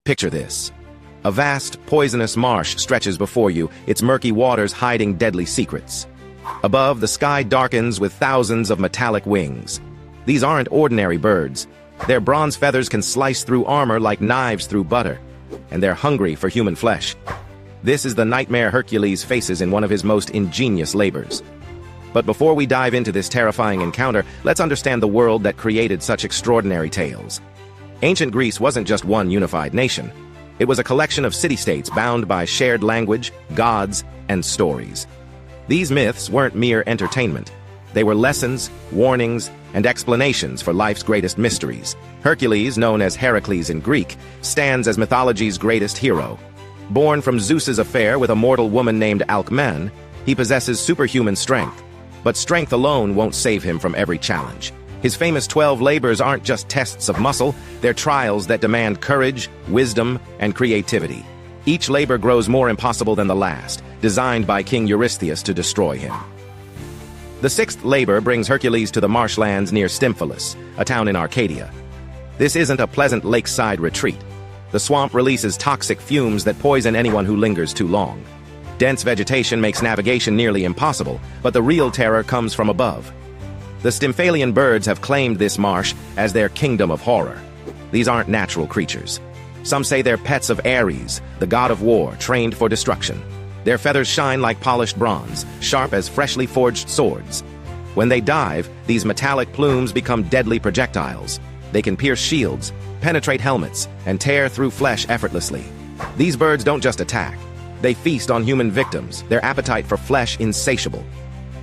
Picture this. A vast, poisonous marsh stretches before you, its murky waters hiding deadly secrets. Above, the sky darkens with thousands of metallic wings. These aren't ordinary birds. Their bronze feathers can slice through armor like knives through butter, and they're hungry for human flesh. This is the nightmare Hercules faces in one of his most ingenious labors. But before we dive into this terrifying encounter, let's understand the world that created such extraordinary tales. Ancient Greece wasn't just one unified nation. It was a collection of city-states bound by shared language, gods, and stories. These myths weren't mere entertainment. They were lessons, warnings, and explanations for life's greatest mysteries. Hercules, known as Heracles in Greek, stands as mythology's greatest hero. Born from Zeus's affair with a mortal woman named Alcmene, he possesses superhuman strength. But strength alone won't save him from every challenge. His famous 12 labors aren't just tests of muscle, they're trials that demand courage, wisdom, and creativity. Each labor grows more impossible than the last, designed by King Eurystheus to destroy him. The sixth labor brings Hercules to the marshlands near Stymphalian, a town in Arcadia. This isn't a pleasant lakeside retreat. The swamp releases toxic fumes that poison anyone who lingers too long. Dense vegetation makes navigation nearly impossible, but the real terror comes from above. The Stymphalian birds have claimed this marsh as their kingdom of horror. These aren't natural creatures. Some say they're pets of Ares, the god of war, trained for destruction. Their feathers shine like polished bronze, sharp as freshly forged swords. When they dive, these metallic plumes become deadly projectiles. They can pierce shields, penetrate helmets, and tear through flesh effortlessly. These birds don't just attack. They feast on human victims, their appetite for flesh insatiable.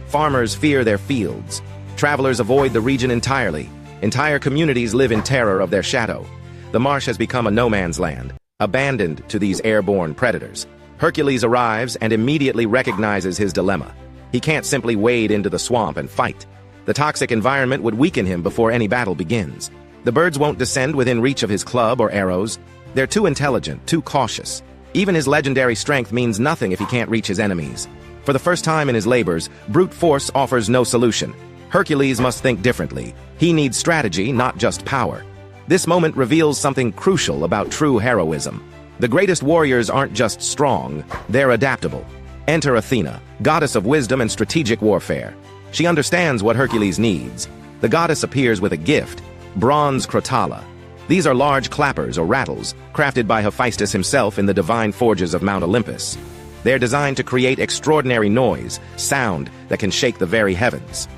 Farmers fear their fields. Travelers avoid the region entirely. Entire communities live in terror of their shadow. The marsh has become a no-man's land, abandoned to these airborne predators. Hercules arrives and immediately recognizes his dilemma. He can't simply wade into the swamp and fight. The toxic environment would weaken him before any battle begins. The birds won't descend within reach of his club or arrows. They're too intelligent, too cautious. Even his legendary strength means nothing if he can't reach his enemies. For the first time in his labors, brute force offers no solution. Hercules must think differently. He needs strategy, not just power. This moment reveals something crucial about true heroism. The greatest warriors aren't just strong, they're adaptable. Enter Athena, goddess of wisdom and strategic warfare. She understands what Hercules needs. The goddess appears with a gift, bronze crotala. These are large clappers or rattles, crafted by Hephaestus himself in the divine forges of Mount Olympus. They're designed to create extraordinary noise, sound that can shake the very heavens.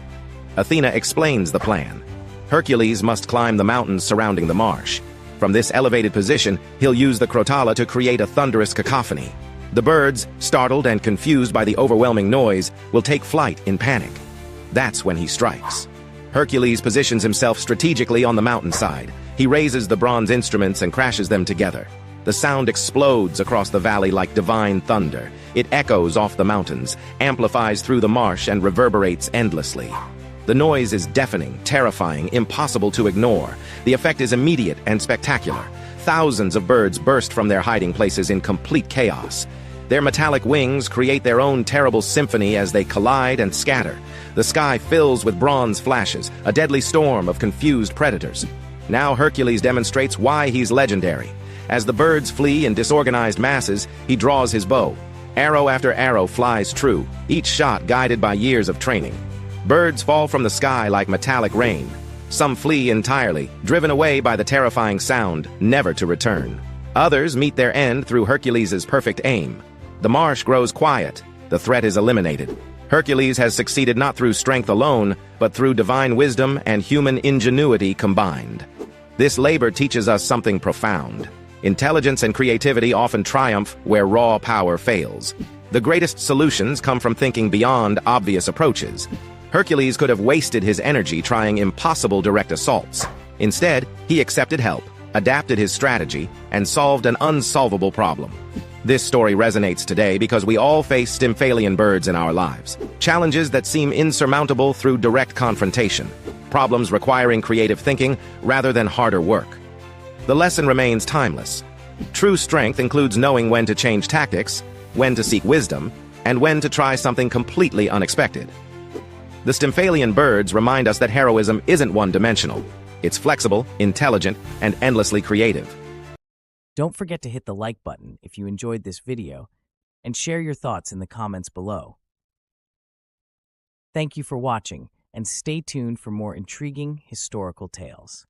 Athena explains the plan. Hercules must climb the mountains surrounding the marsh. From this elevated position, he'll use the crotala to create a thunderous cacophony. The birds, startled and confused by the overwhelming noise, will take flight in panic. That's when he strikes. Hercules positions himself strategically on the mountainside. He raises the bronze instruments and crashes them together. The sound explodes across the valley like divine thunder. It echoes off the mountains, amplifies through the marsh, and reverberates endlessly. The noise is deafening, terrifying, impossible to ignore. The effect is immediate and spectacular. Thousands of birds burst from their hiding places in complete chaos. Their metallic wings create their own terrible symphony as they collide and scatter. The sky fills with bronze flashes, a deadly storm of confused predators. Now Hercules demonstrates why he's legendary. As the birds flee in disorganized masses, he draws his bow. Arrow after arrow flies true, each shot guided by years of training. Birds fall from the sky like metallic rain. Some flee entirely, driven away by the terrifying sound, never to return. Others meet their end through Hercules' perfect aim. The marsh grows quiet. The threat is eliminated. Hercules has succeeded not through strength alone, but through divine wisdom and human ingenuity combined. This labor teaches us something profound. Intelligence and creativity often triumph where raw power fails. The greatest solutions come from thinking beyond obvious approaches. Hercules could have wasted his energy trying impossible direct assaults. Instead, he accepted help, adapted his strategy, and solved an unsolvable problem. This story resonates today because we all face Stymphalian birds in our lives. Challenges that seem insurmountable through direct confrontation. Problems requiring creative thinking rather than harder work. The lesson remains timeless. True strength includes knowing when to change tactics, when to seek wisdom, and when to try something completely unexpected. The Stymphalian birds remind us that heroism isn't one-dimensional. It's flexible, intelligent, and endlessly creative. Don't forget to hit the like button if you enjoyed this video and share your thoughts in the comments below. Thank you for watching, and stay tuned for more intriguing historical tales.